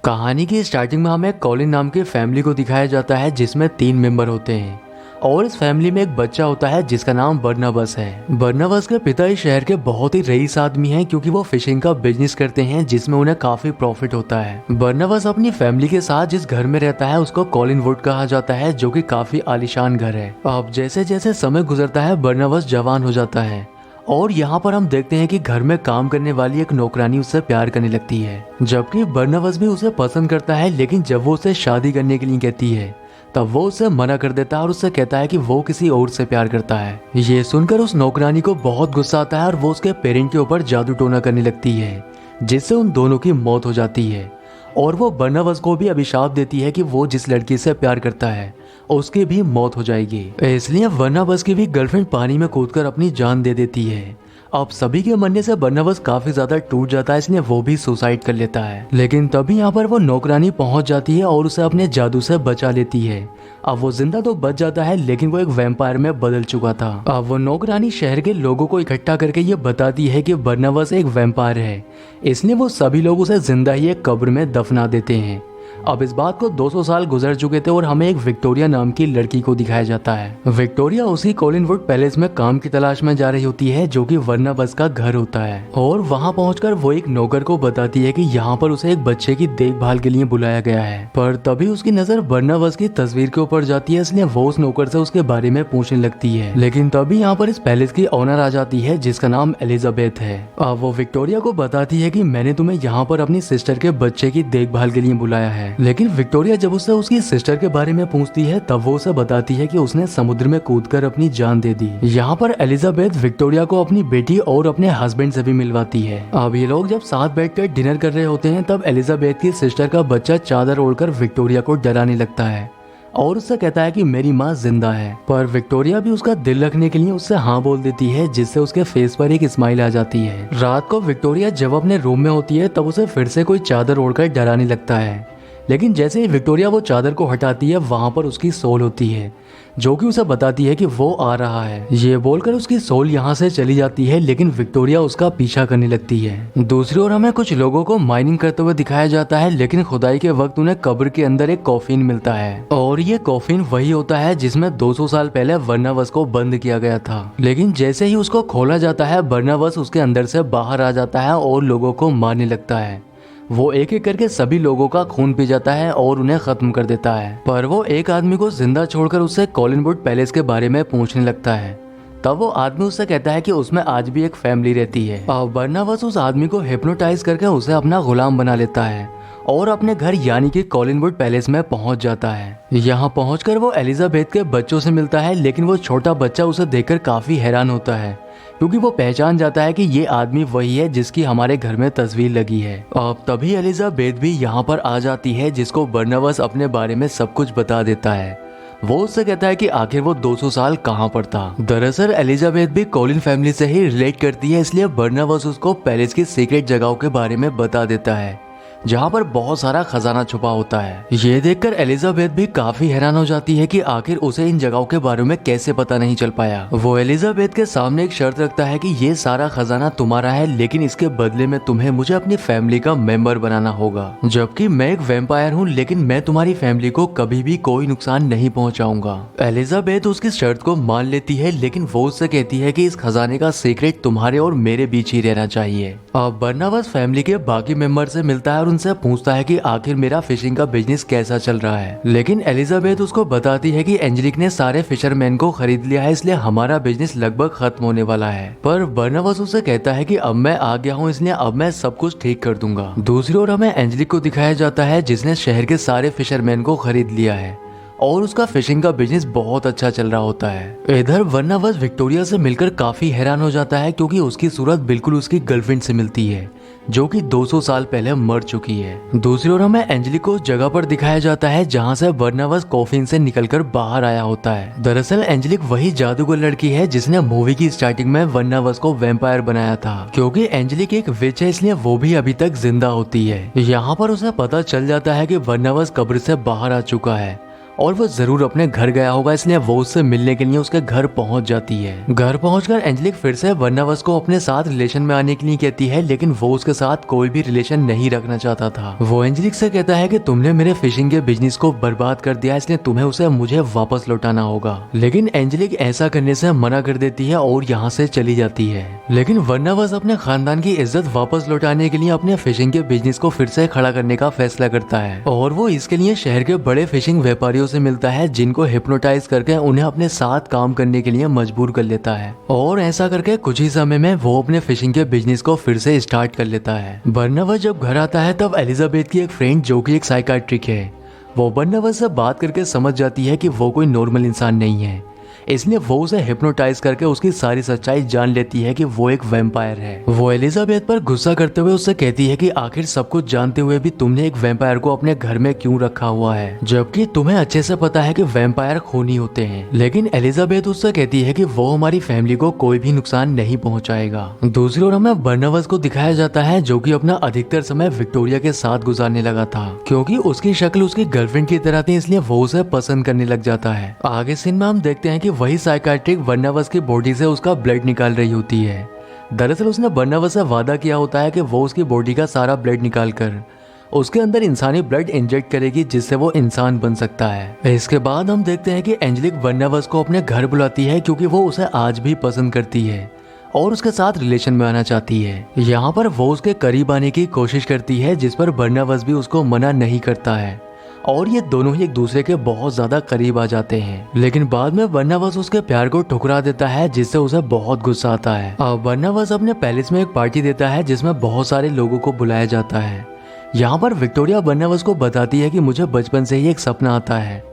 कहानी की स्टार्टिंग में हमें कॉलिन नाम की फैमिली को दिखाया जाता है जिसमें 3 मेंबर होते हैं और इस फैमिली में एक बच्चा होता है जिसका नाम बर्नाबस है। बर्नाबस के पिता इस शहर के बहुत ही रईस आदमी हैं क्योंकि वो फिशिंग का बिजनेस करते हैं जिसमें उन्हें काफी प्रॉफिट होता है। बर्नाबस अपनी फैमिली के साथ जिस घर में रहता है उसको कॉलिन वुड कहा जाता है जो कि काफी आलीशान घर है। अब जैसे जैसे समय गुजरता है बर्नाबस जवान हो जाता है और यहाँ पर हम देखते हैं कि घर में काम करने वाली एक नौकरानी उससे प्यार करने लगती है, जबकि बर्नाबस भी उसे पसंद करता है। लेकिन जब वो उसे शादी करने के लिए कहती है तब वो उसे मना कर देता है और उससे कहता है कि वो किसी और से प्यार करता है। ये सुनकर उस नौकरानी को बहुत गुस्सा आता है और वो उसके पेरेंट के ऊपर जादू टोना करने लगती है जिससे उन दोनों की मौत हो जाती है। और वो बर्नाबस को भी अभिशाप देती है कि वो जिस लड़की से प्यार करता है उसकी भी मौत हो जाएगी। इसलिए बर्नाबस की भी गर्लफ्रेंड पानी में कूदकर अपनी जान दे देती है। अब सभी के मरने से बर्नाबस काफी ज्यादा टूट जाता है, इसलिए वो भी सुसाइड कर लेता है। लेकिन तभी यहाँ पर वो नौकरानी पहुंच जाती है और उसे अपने जादू से बचा लेती है। अब वो जिंदा तो बच जाता है लेकिन वो एक वैम्पायर में बदल चुका था। अब वो नौकरानी शहर के लोगों को इकट्ठा करके ये बताती है कि बर्नाबस एक वैम्पायर है, इसलिए वो सभी लोग उसे जिंदा ही एक कब्र में दफना देते हैं। अब इस बात को 200 साल गुजर चुके थे और हमें एक विक्टोरिया नाम की लड़की को दिखाया जाता है। विक्टोरिया उसी कॉलिनवुड पैलेस में काम की तलाश में जा रही होती है जो कि बर्नाबस का घर होता है और वहां पहुंचकर वो एक नौकर को बताती है कि यहाँ पर उसे एक बच्चे की देखभाल के लिए बुलाया गया है। पर तभी उसकी नजर बर्नाबस की तस्वीर के ऊपर जाती है, इसलिए वो उस नौकर से उसके बारे में पूछने लगती है। लेकिन तभी यहाँ पर इस पैलेस की ओनर आ जाती है जिसका नाम एलिजाबेथ है। अब वो विक्टोरिया को बताती है कि मैंने तुम्हें यहाँ पर अपनी सिस्टर के बच्चे की देखभाल के लिए बुलाया है। लेकिन विक्टोरिया जब उससे उसकी सिस्टर के बारे में पूछती है तब वो उसे बताती है कि उसने समुद्र में कूदकर अपनी जान दे दी। यहाँ पर एलिजाबेथ विक्टोरिया को अपनी बेटी और अपने हस्बैंड से भी मिलवाती है। अब ये लोग जब साथ बैठकर डिनर कर रहे होते हैं तब एलिजाबेथ की सिस्टर का बच्चा चादर ओढ़कर विक्टोरिया को डराने लगता है और उससे कहता है कि मेरी माँ जिंदा है। पर विक्टोरिया भी उसका दिल रखने के लिए उससे हाँ बोल देती है जिससे उसके फेस पर एक स्माइल आ जाती है। रात को विक्टोरिया जब अपने रूम में होती है तब उसे फिर से कोई चादर ओढ़कर डराने लगता है। लेकिन जैसे ही विक्टोरिया वो चादर को हटाती है वहां पर उसकी सोल होती है जो कि उसे बताती है कि वो आ रहा है। ये बोलकर उसकी सोल यहाँ से चली जाती है लेकिन विक्टोरिया उसका पीछा करने लगती है। दूसरी ओर हमें कुछ लोगों को माइनिंग करते हुए दिखाया जाता है लेकिन खुदाई के वक्त उन्हें कब्र के अंदर एक कॉफिन मिलता है और ये कॉफिन वही होता है जिसमें 200 साल पहले बर्नाबस को बंद किया गया था। लेकिन जैसे ही उसको खोला जाता है बर्नाबस उसके अंदर से बाहर आ जाता है और लोगों को मारने लगता है। वो एक एक करके सभी लोगों का खून पी जाता है और उन्हें खत्म कर देता है। पर वो एक आदमी को जिंदा छोड़कर उससे कॉलिनवुड पैलेस के बारे में पूछने लगता है। तब वो आदमी उससे कहता है कि उसमें आज भी एक फैमिली रहती है। अब बर्नाबस उस आदमी को हिप्नोटाइज करके उसे अपना गुलाम बना लेता है और अपने घर यानी कि कॉलिनवुड पैलेस में पहुंच जाता है। यहाँ पहुंचकर वो एलिजाबेथ के बच्चों से मिलता है लेकिन वो छोटा बच्चा उसे देखकर काफी हैरान होता है क्योंकि वो पहचान जाता है कि ये आदमी वही है जिसकी हमारे घर में तस्वीर लगी है। अब तभी एलिजाबेथ भी यहाँ पर आ जाती है जिसको बर्नाबस अपने बारे में सब कुछ बता देता है। वो उससे कहता है कि आखिर वो 200 साल कहाँ पर था। दरअसल एलिजाबेथ भी कॉलिन फैमिली से ही रिलेट करती है, इसलिए बर्नाबस उसको पैलेस की सीक्रेट जगहों के बारे में बता देता है जहाँ पर बहुत सारा खजाना छुपा होता है। ये देखकर एलिजाबेथ भी काफी हैरान हो जाती है कि आखिर उसे इन जगहों के बारे में कैसे पता नहीं चल पाया। वो एलिजाबेथ के सामने एक शर्त रखता है कि ये सारा खजाना तुम्हारा है लेकिन इसके बदले में तुम्हें मुझे अपनी फैमिली का मेंबर बनाना होगा। जबकि मैं एक वैम्पायर हूँ लेकिन मैं तुम्हारी फैमिली को कभी भी कोई नुकसान नहीं पहुँचाऊंगा। एलिजाबेथ उसकी शर्त को मान लेती है लेकिन वो उससे कहती है कि इस खजाने का सीक्रेट तुम्हारे और मेरे बीच ही रहना चाहिए। अब बर्नाबस फैमिली के बाकी मेंबर से मिलता है और उनसे पूछता है कि आखिर मेरा फिशिंग का बिजनेस कैसा चल रहा है। लेकिन एलिजाबेथ उसको बताती है कि एंजेलिक ने सारे फिशरमैन को खरीद लिया है, इसलिए हमारा बिजनेस लगभग खत्म होने वाला है। पर बर्नाबस उसे कहता है कि अब मैं आ गया हूँ इसलिए अब मैं सब कुछ ठीक कर दूंगा। दूसरी ओर हमें एंजेलिक को दिखाया जाता है जिसने शहर के सारे फिशरमैन को खरीद लिया है और उसका फिशिंग का बिजनेस बहुत अच्छा चल रहा होता है। इधर बर्नाबस विक्टोरिया से मिलकर काफी हैरान हो जाता है क्योंकि उसकी सूरत बिल्कुल उसकी गर्लफ्रेंड से मिलती है जो कि 200 साल पहले मर चुकी है। दूसरी ओर हमें एंजेलिक को उस जगह पर दिखाया जाता है जहां से बर्नाबस कॉफिन से निकलकर बाहर आया होता है। दरअसल एंजेलिक वही जादूगर लड़की है जिसने मूवी की स्टार्टिंग में बर्नाबस को वैम्पायर बनाया था। क्योंकि एंजेलिक एक विच है इसलिए वो भी अभी तक जिंदा होती है। यहाँ पर उसे पता चल जाता है कि बर्नाबस कब्र से बाहर आ चुका है और वो जरूर अपने घर गया होगा, इसलिए वो उससे मिलने के लिए उसके घर पहुंच जाती है। घर पहुंचकर एंजेलिक फिर से बर्नाबास को अपने साथ रिलेशन में आने के लिए कहती है, लेकिन वो उसके साथ कोई भी रिलेशन नहीं रखना चाहता था। वो एंजेलिक से कहता है कि तुमने मेरे फिशिंग के बिजनेस को बर्बाद कर दिया, इसलिए तुम्हें उसे मुझे वापस लौटाना होगा। लेकिन एंजेलिक ऐसा करने से मना कर देती है और यहाँ से चली जाती है। लेकिन बर्नाबास अपने खानदान की इज्जत वापस लौटाने के लिए अपने फिशिंग के बिजनेस को फिर से खड़ा करने का फैसला करता है और वो इसके लिए शहर के बड़े फिशिंग व्यापारियों से मिलता है, जिनको हिप्नोटाइज करके उन्हें अपने साथ काम करने के लिए मजबूर कर लेता है। और ऐसा करके कुछ ही समय में वो अपने फिशिंग के बिजनेस को फिर से स्टार्ट कर लेता है। बर्नाबास जब घर आता है तब एलिजाबेथ की एक फ्रेंड जो कि एक साइकाट्रिक है, वो बर्नाबास से बात करके समझ जाती है कि वो कोई नॉर्मल इंसान नहीं है, इसलिए वो उसे हिप्नोटाइज करके उसकी सारी सच्चाई जान लेती है कि वो एक वैम्पायर है। वो एलिजाबेथ पर गुस्सा करते हुए उससे कहती है कि आखिर सब कुछ जानते हुए भी तुमने एक वैम्पायर को अपने घर में क्यों रखा हुआ है, जबकि तुम्हें अच्छे से पता है कि वैम्पायर खूनी होते हैं। लेकिन एलिजाबेथ उससे कहती है कि वो हमारी फैमिली को कोई भी नुकसान नहीं पहुंचाएगा। दूसरी ओर हमें बर्नाबास को दिखाया जाता है जो कि अपना अधिकतर समय विक्टोरिया के साथ गुजारने लगा था, क्योंकि उसकी शक्ल उसकी गर्लफ्रेंड की तरह थी, इसलिए वो उसे पसंद करने लग जाता है। आगे सीन में हम देखते हैं कि वही साइकाट्रिक बर्नाबास की बॉडी से उसका ब्लड निकाल रही होती है। दरअसल उसने बर्नाबास से वादा किया होता है कि वो उसकी बॉडी का सारा ब्लड निकालकर उसके अंदर इंसानी ब्लड इंजेक्ट करेगी, जिससे वो इंसान बन सकता है। इसके बाद हम देखते हैं कि एंजेलिक बर्नाबास को अपने घर बुलाती है, क्योंकि वो उसे आज भी पसंद करती है और उसके साथ रिलेशन में आना चाहती है। यहाँ पर वो उसके करीब आने की कोशिश करती है, जिस पर बर्नाबास भी उसको मना नहीं करता है और ये दोनों ही एक दूसरे के बहुत ज्यादा करीब आ जाते हैं। लेकिन बाद में बर्नाबास उसके प्यार को ठुकरा देता है, जिससे उसे बहुत गुस्सा आता है। अब बर्नाबास अपने पैलेस में एक पार्टी देता है जिसमें बहुत सारे लोगों को बुलाया जाता है। यहाँ पर विक्टोरिया बर्नाबास को बताती है कि मुझे बचपन से ही एक सपना आता है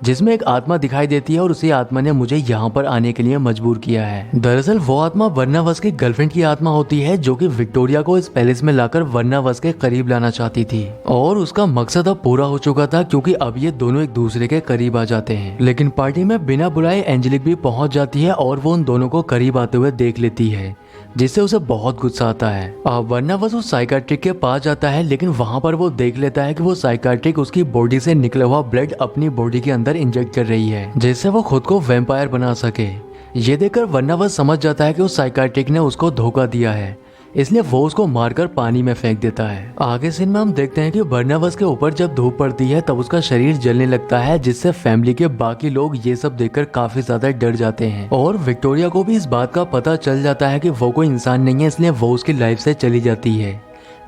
जिसमें एक आत्मा दिखाई देती है और उसी आत्मा ने मुझे यहाँ पर आने के लिए मजबूर किया है। दरअसल वो आत्मा बर्नाबास की गर्लफ्रेंड की आत्मा होती है, जो कि विक्टोरिया को इस पैलेस में लाकर बर्नाबास के करीब लाना चाहती थी और उसका मकसद अब पूरा हो चुका था, क्योंकि अब ये दोनों एक दूसरे के करीब आ जाते हैं। लेकिन पार्टी में बिना बुलाए एंजेलिक भी पहुंच जाती है और वो उन दोनों को करीब आते हुए देख लेती है, जिससे उसे बहुत गुस्सा आता है। अब बर्नाबास उस साइकाट्रिक के पास जाता है, लेकिन वहां पर वो देख लेता है कि वो साइकाट्रिक उसकी बॉडी से निकला हुआ ब्लड अपनी बॉडी के अंदर इंजेक्ट कर रही है, जिससे वो खुद को वैम्पायर बना सके। ये देखकर बर्नाबास समझ जाता है कि उस साइकाट्रिक ने उसको धोखा दिया है, इसलिए वो उसको मारकर पानी में फेंक देता है। आगे सीन में हम देखते हैं कि बर्नाबास के ऊपर जब धूप पड़ती है तब उसका शरीर जलने लगता है, जिससे फैमिली के बाकी लोग ये सब देखकर काफी ज्यादा डर जाते हैं और विक्टोरिया को भी इस बात का पता चल जाता है कि वो कोई इंसान नहीं है, इसलिए वो उसकी लाइफ से चली जाती है,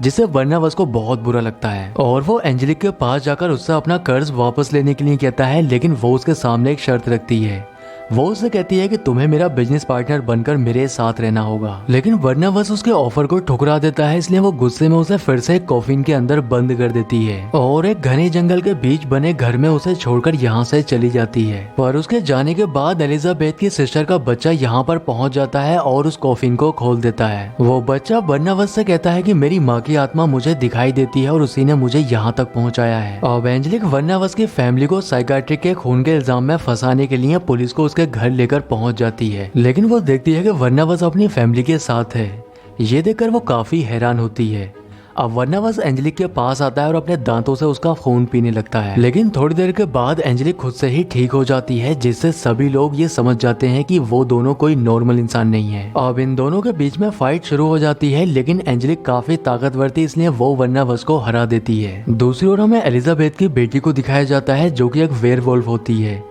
जिससे बर्नाबास को बहुत बुरा लगता है और वो एंजेलिक के पास जाकर उससे अपना कर्ज वापस लेने के लिए कहता है। लेकिन वो उसके सामने एक शर्त रखती है। वो उसे कहती है कि तुम्हें मेरा बिजनेस पार्टनर बनकर मेरे साथ रहना होगा। लेकिन बर्नाबास उसके ऑफर को ठुकरा देता है, इसलिए वो गुस्से में उसे फिर से कॉफिन के अंदर बंद कर देती है और एक घने जंगल के बीच बने घर में उसे छोड़कर यहाँ से चली जाती है। पर उसके जाने के बाद एलिजाबेथ की सिस्टर का बच्चा यहाँ पर पहुँच जाता है और उस कॉफिन को खोल देता है। वो बच्चा बर्नाबास से कहता है कि मेरी माँ की आत्मा मुझे दिखाई देती है और उसी ने मुझे यहाँ तक पहुँचाया है। अब एंजेलिक बर्नाबास की फैमिली को साइकाट्रिक के खून के इल्जाम में फंसाने के लिए पुलिस को उसके घर लेकर पहुंच जाती है, लेकिन वो देखती है कि बर्नाबास अपनी फैमिली के साथ है। ये देखकर वो काफी हैरान होती है। अब बर्नाबास एंजेलिक के पास आता है और अपने दांतों से उसका खून पीने लगता है, लेकिन थोड़ी देर के बाद एंजेलिक खुद से ही ठीक हो जाती है, जिससे सभी लोग ये समझ जाते हैं कि वो दोनों कोई नॉर्मल इंसान नहीं है। अब इन दोनों के बीच में फाइट शुरू हो जाती है, लेकिन एंजेलिक काफी ताकतवर थी, इसलिए वो बर्नाबास को हरा देती है। दूसरी ओर हमें एलिजाबेथ की बेटी को दिखाया जाता है, जो कि एक वेयरवुल्फ होती है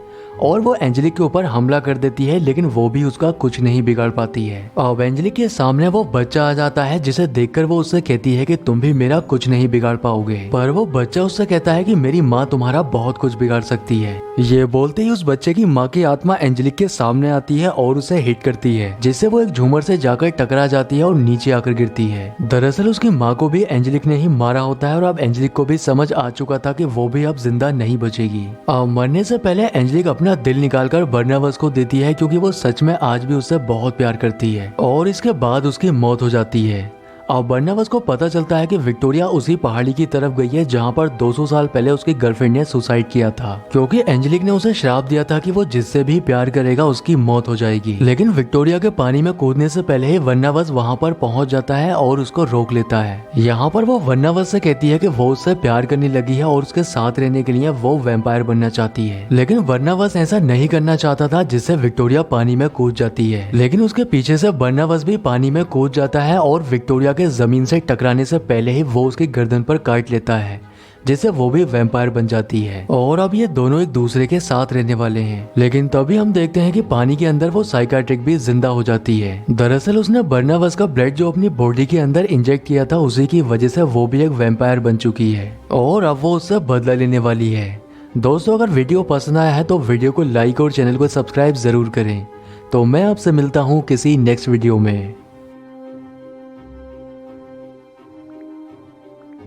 और वो एंजेलिक के ऊपर हमला कर देती है, लेकिन वो भी उसका कुछ नहीं बिगाड़ पाती है। अब एंजेलिक के सामने वो बच्चा आ जाता है, जिसे देखकर वो उससे कहती है कि तुम भी मेरा कुछ नहीं बिगाड़ पाओगे। पर वो बच्चा उससे कहता है कि मेरी माँ तुम्हारा बहुत कुछ बिगाड़ सकती है। ये बोलते ही उस बच्चे की माँ की आत्मा एंजेलिक के सामने आती है और उसे हिट करती है, जिससे वो एक झूमर से जाकर टकरा जाती है और नीचे आकर गिरती है। दरअसल उसकी माँ को भी एंजेलिक ने ही मारा होता है और अब एंजेलिक को भी समझ आ चुका था कि वो भी अब जिंदा नहीं बचेगी। अब मरने से पहले एंजेलिक अपना दिल निकालकर बर्नाबास को देती है, क्योंकि वो सच में आज भी उससे बहुत प्यार करती है और इसके बाद उसकी मौत हो जाती है। अब बर्नाबास को पता चलता है कि विक्टोरिया उसी पहाड़ी की तरफ गई है जहाँ पर 200 साल पहले उसकी गर्लफ्रेंड ने सुसाइड किया था, क्योंकि एंजेलिक ने उसे श्राप दिया था कि वो जिससे भी प्यार करेगा उसकी मौत हो जाएगी। लेकिन विक्टोरिया के पानी में कूदने से पहले ही बर्नाबास वहाँ पर पहुँच जाता है और उसको रोक लेता है। यहाँ पर वो बर्नाबास से कहती है कि वो उससे प्यार करने लगी है और उसके साथ रहने के लिए वो वैम्पायर बनना चाहती है। लेकिन बर्नाबास ऐसा नहीं करना चाहता था, जिससे विक्टोरिया पानी में कूद जाती है। लेकिन उसके पीछे से बर्नाबास भी पानी में कूद जाता है और विक्टोरिया के जमीन से टकराने से पहले ही वो उसकी गर्दन पर काट लेता है, जिससे वो भी वैम्पायर बन जाती है। और अब ये दोनों एक दूसरे के साथ रहने वाले हैं। लेकिन तभी हम देखते हैं कि पानी के अंदर वो साइकाट्रिक भी जिंदा हो जाती है। दरअसल उसने बर्नाबास का ब्लड जो अपनी बॉडी के अंदर इंजेक्ट किया था, उसी की वजह से वो भी एक वैम्पायर बन चुकी है और अब वो उससे बदला लेने वाली है। दोस्तों, अगर वीडियो पसंद आया है तो वीडियो को लाइक और चैनल को सब्सक्राइब जरूर करें। तो मैं आपसे मिलता हूँ किसी नेक्स्ट वीडियो में।